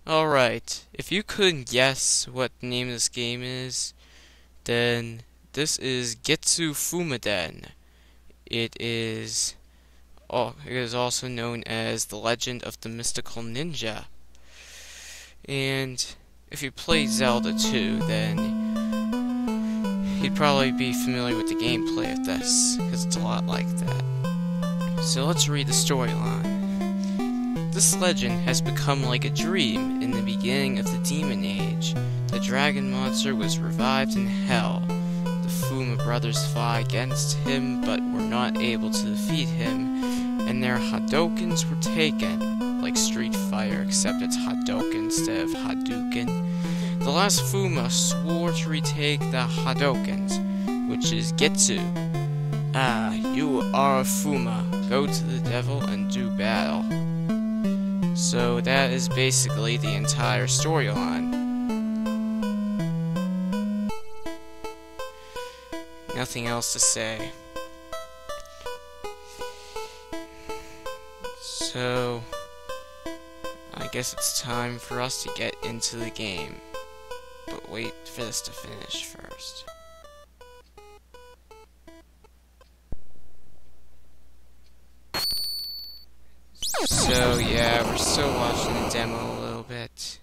Alright, if you couldn't guess what the name of this game is, then this is Getsufuu Maden. It is also known as The Legend of the Mystical Ninja. And if you play Zelda 2, then you'd probably be familiar with the gameplay of this, because it's a lot like that. So let's read the storyline. This legend has become like a dream. In the beginning of the Demon Age, the dragon monster was revived in hell. The Fuma brothers fought against him, but were not able to defeat him, and their Hadokens were taken, like Street Fighter, except it's Hadoken instead of Hadouken. The last Fuma swore to retake the Hadokens, which is Getsu. Ah, you are a Fuma. Go to the devil and do battle. So that is basically the entire storyline. Nothing else to say. So I guess it's time for us to get into the game. But wait for this to finish first. So yeah, we're still watching the demo a little bit.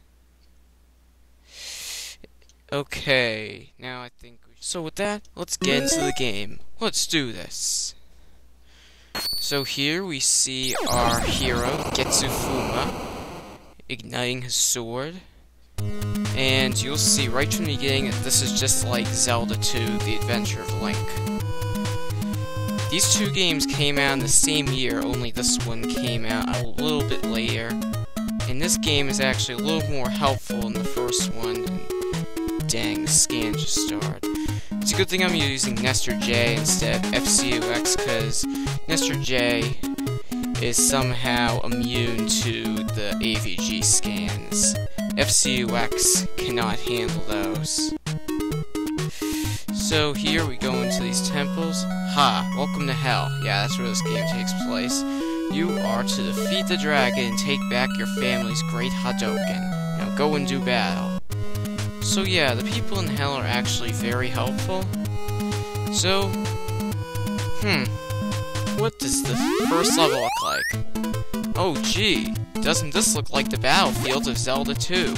Okay, now I think so with that, let's get into the game. Let's do this. So here we see our hero, Getsufuu, igniting his sword. And you'll see right from the beginning that this is just like Zelda 2, The Adventure of Link. These two games came out in the same year, only this one came out a little bit later. And this game is actually a little more helpful than the first one. And dang, the scan just started. It's a good thing I'm using Nestor J instead of FCUX, because Nestor J is somehow immune to the AVG scans. FCUX cannot handle those. So here we go into these temples. Ha! Welcome to hell. Yeah, that's where this game takes place. You are to defeat the dragon and take back your family's great Hadoken. Now go and do battle. So yeah, the people in hell are actually very helpful. So, what does the first level look like? Oh gee, doesn't this look like the battlefield of Zelda 2?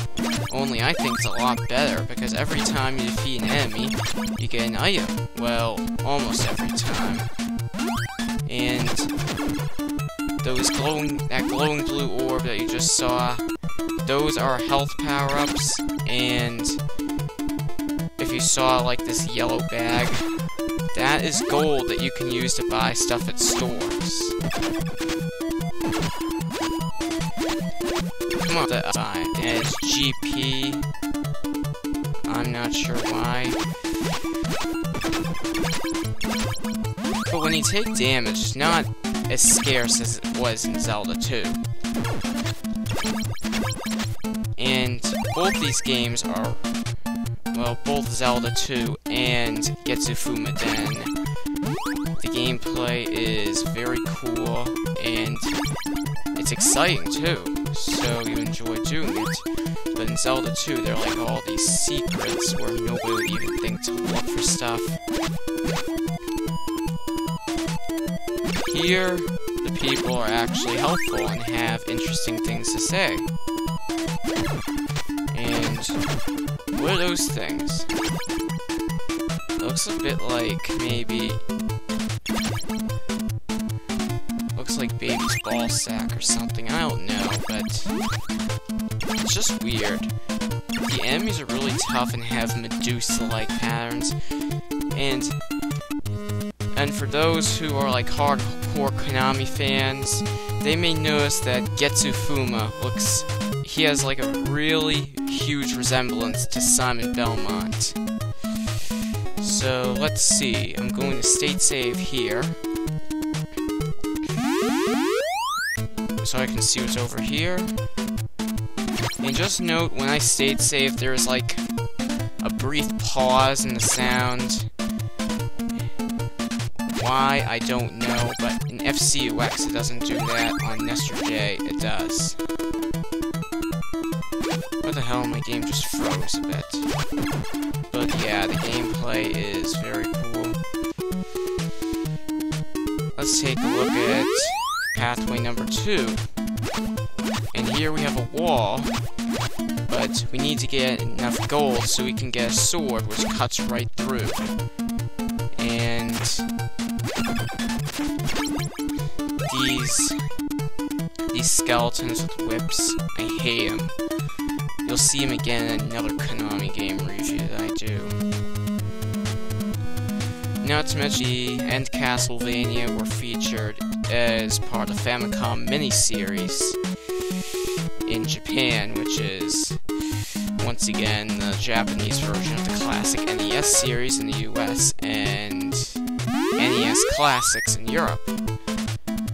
Only I think it's a lot better, because every time you defeat an enemy, you get an item. Well, almost every time. And that glowing blue orb that you just saw, those are health power-ups, and if you saw like this yellow bag, that is gold that you can use to buy stuff at stores. Come on, that side. And it's GP. I'm not sure why. But when you take damage, it's not as scarce as it was in Zelda 2. And both these games are, well, both Zelda 2 and Getsufuu Maden. The gameplay is very cool, and it's exciting too, so you enjoy doing it. But in Zelda 2, there are like all these secrets where nobody would even think to look for stuff. Here, the people are actually helpful and have interesting things to say. And what are those things? It looks a bit like maybe... looks like baby's ball sack or something, I don't know, but it's just weird. The enemies are really tough and have Medusa-like patterns, and for those who are like hardcore Konami fans, they may notice that Getsufuu he has like a really huge resemblance to Simon Belmont. So let's see, I'm going to state save here, so I can see what's over here. And just note, when I state save, there's like a brief pause in the sound. Why, I don't know, but in FCUX it doesn't do that. On Nestor J, it does. What the hell, my game just froze a bit. But yeah, the gameplay is very cool. Let's take a look at pathway number 2. And here we have a wall, but we need to get enough gold so we can get a sword which cuts right through. And these skeletons with whips, I hate them. You'll see them again in another Konami game review that I do. Not to mention the and Castlevania were featured as part of the Famicom miniseries in Japan, which is once again the Japanese version of the classic NES series in the US and NES Classics in Europe.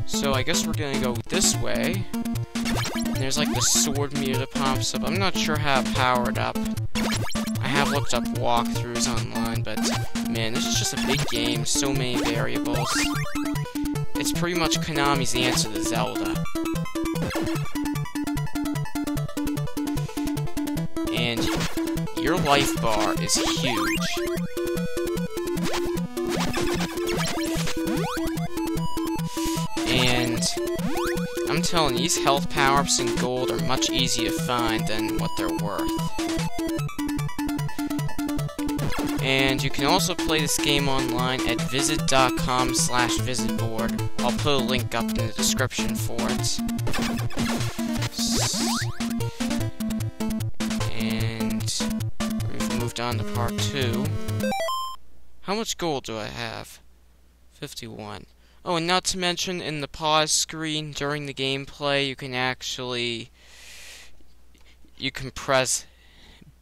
So I guess we're gonna go this way. And there's like the sword meter that pops up. I'm not sure how to power it up. I have looked up walkthroughs online, but man, this is just a big game, so many variables. It's pretty much Konami's answer to Zelda. And your life bar is huge. And I'm telling you, these health power-ups and gold are much easier to find than what they're worth. And you can also play this game online at visit.com/visitboard. I'll put a link up in the description for it. And we've moved on to part 2. How much gold do I have? 51. Oh, and not to mention, in the pause screen during the gameplay, you can press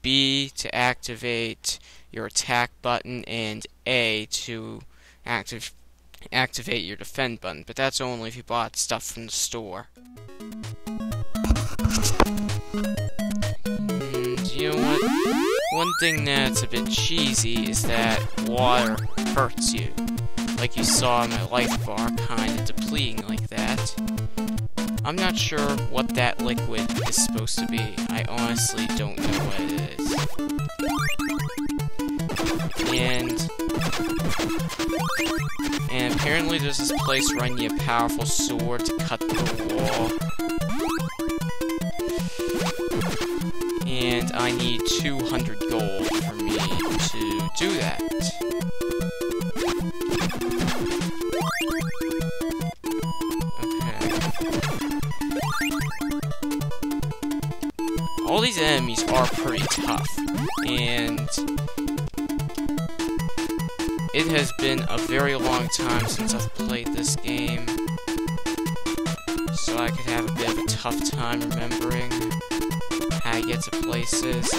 B to activate your attack button and A to activate your defend button, but that's only if you bought stuff from the store. And you know what? One thing that's a bit cheesy is that water hurts you. Like you saw my life bar kinda depleting like that. I'm not sure what that liquid is supposed to be. I honestly don't know what it is. And apparently there's this place where I need a powerful sword to cut through a wall. And I need 200 gold for me to do that. All these enemies are pretty tough, and it has been a very long time since I've played this game, so I could have a bit of a tough time remembering how to get to places.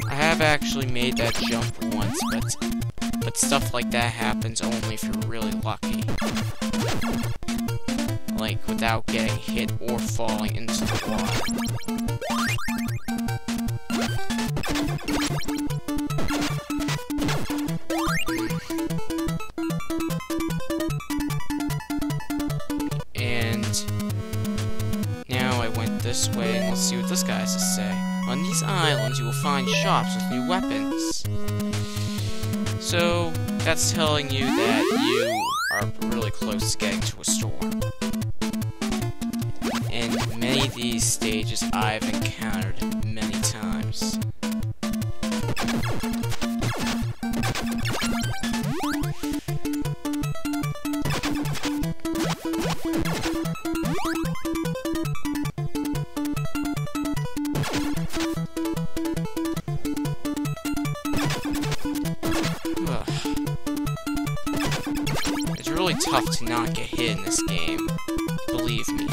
I have actually made that jump once, but stuff like that happens only if you're really lucky. Like, without getting hit or falling into the water. And now I went this way, and let's see what this guy has to say. On these islands, you will find shops with new weapons. So, that's telling you that you are really close to getting to a store. And many of these stages I've encountered many times. It's really tough to not get hit in this game. Believe me,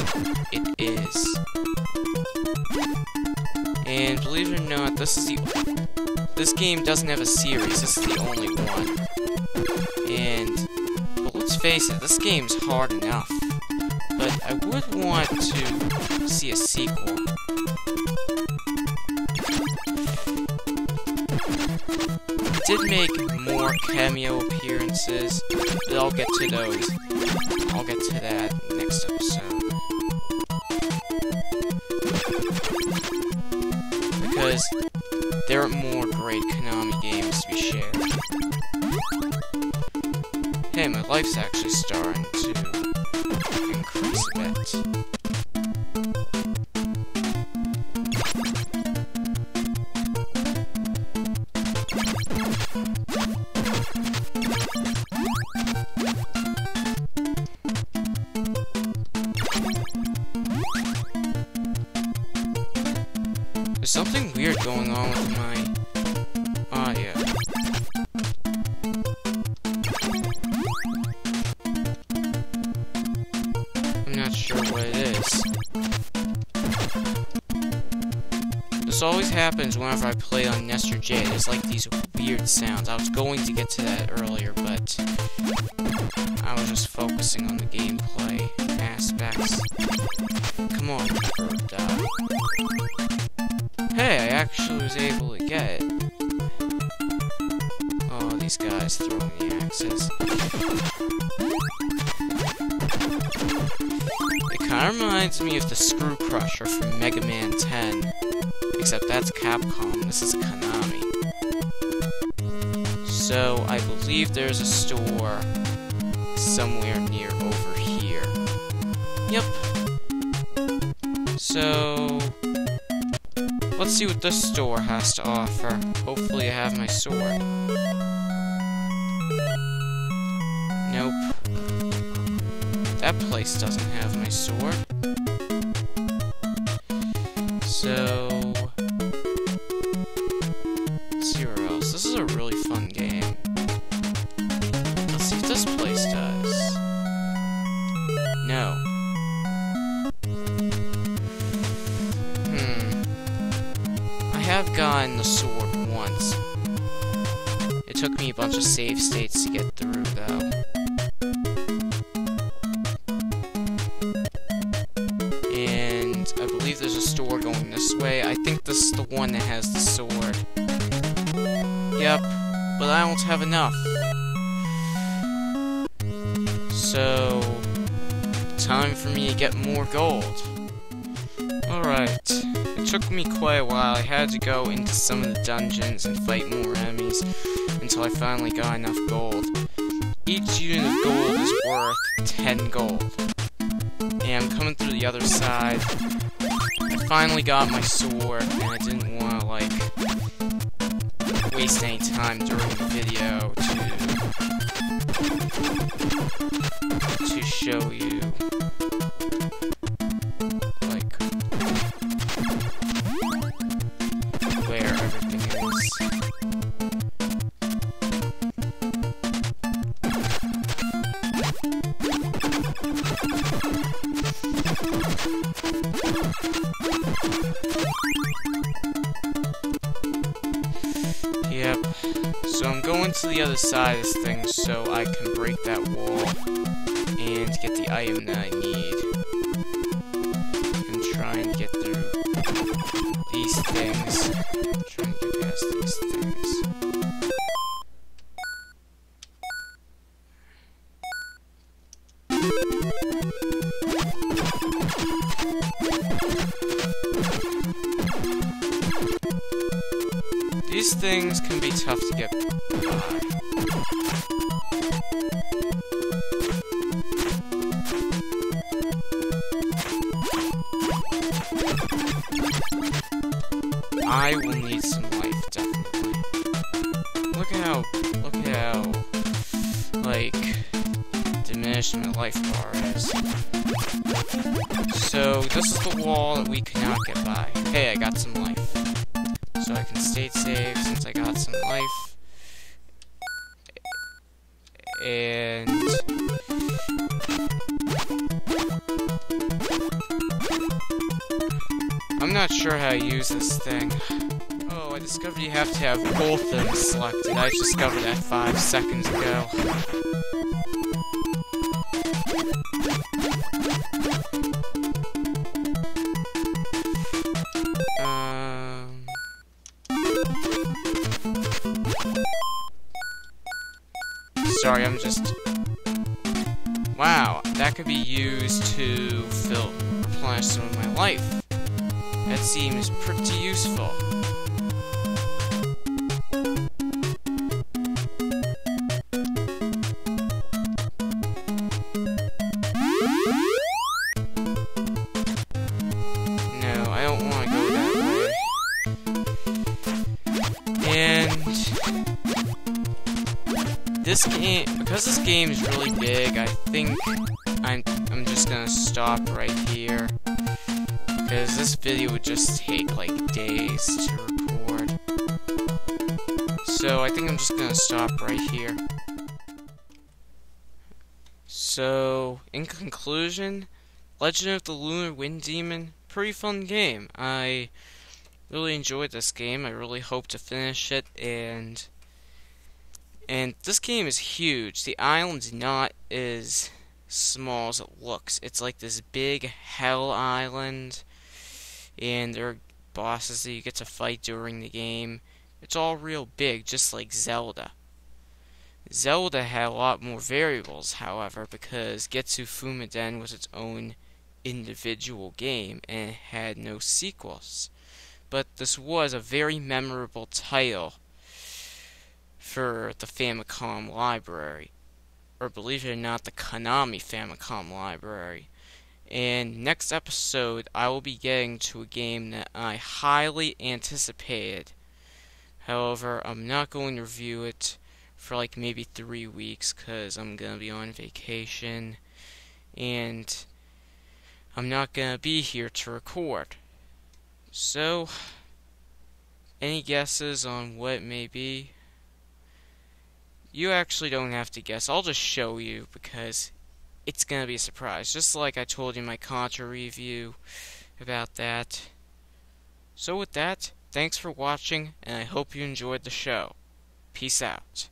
it is. And believe it or not, this game doesn't have a series, this is the only one. But let's face it, this game's hard enough. But I would want to see a sequel. It did make more cameo appearances, but I'll get to those. I'll get to that next episode. Because there are more great Konami games to be shared. Hey, my life's actually starting to increase a bit. There's something weird going on with my audio. I'm not sure what it is. This always happens whenever I play on NES or J. There's like these weird sounds. I was going to get to that earlier, but I was just focusing on the gameplay aspects. Come on, bird. Hey, I actually was able to get it. Oh, these guys throwing the axes. It kind of reminds me of the Screw Crusher from Mega Man 10. Except that's Capcom, this is Konami. So, I believe there's a store somewhere near over here. Yep. So, let's see what this store has to offer. Hopefully I have my sword. Nope. That place doesn't have my sword. So, let's see where else. This is a really fun game. Let's see if this place does. No. I have gotten the sword once. It took me a bunch of save states to get through, though. And I believe there's a store going this way. I think this is the one that has the sword. Yep, but I don't have enough. So, time for me to get more gold. Alright, it took me quite a while. I had to go into some of the dungeons and fight more enemies until I finally got enough gold. Each unit of gold is worth 10 gold. And I'm coming through the other side. I finally got my sword, and I didn't want to, like, waste any time during the video to show you, like, where everything is. Yep. So I'm going to the other side of this thing so I can break that wall and get the item that I need. I'm trying to get through these things. I'm trying to get past these things. These things can be tough to get by. I will need some life, definitely. Look at how, like, diminished my life bar is. So, this is the wall that we cannot get by. Hey, I got some life. So I can state save since I got some life. And I'm not sure how to use this thing. Oh, I discovered you have to have both of them selected. I just discovered that 5 seconds ago. Sorry, I'm just... Wow, that could be used to replenish some of my life. That seems pretty useful. No, I don't want to go that way. And this game, because this game is really big, I think I'm just gonna stop right here, because this video would just take like days to record. So I think I'm just gonna stop right here. So, in conclusion, Legend of the Lunar Wind Demon, pretty fun game. I really enjoyed this game. I really hope to finish it, and this game is huge. The island's not as small as it looks. It's like this big hell island, and there are bosses that you get to fight during the game. It's all real big, just like Zelda. Zelda had a lot more variables, however, because Getsufuu Maden was its own individual game and it had no sequels. But this was a very memorable title for the Famicom library, or believe it or not, the Konami Famicom library. And next episode, I will be getting to a game that I highly anticipated. However, I'm not going to review it for like maybe 3 weeks, because I'm going to be on vacation, and I'm not going to be here to record. So, any guesses on what it may be? You actually don't have to guess. I'll just show you, because it's going to be a surprise. Just like I told you in my Contra review about that. So with that, thanks for watching, and I hope you enjoyed the show. Peace out.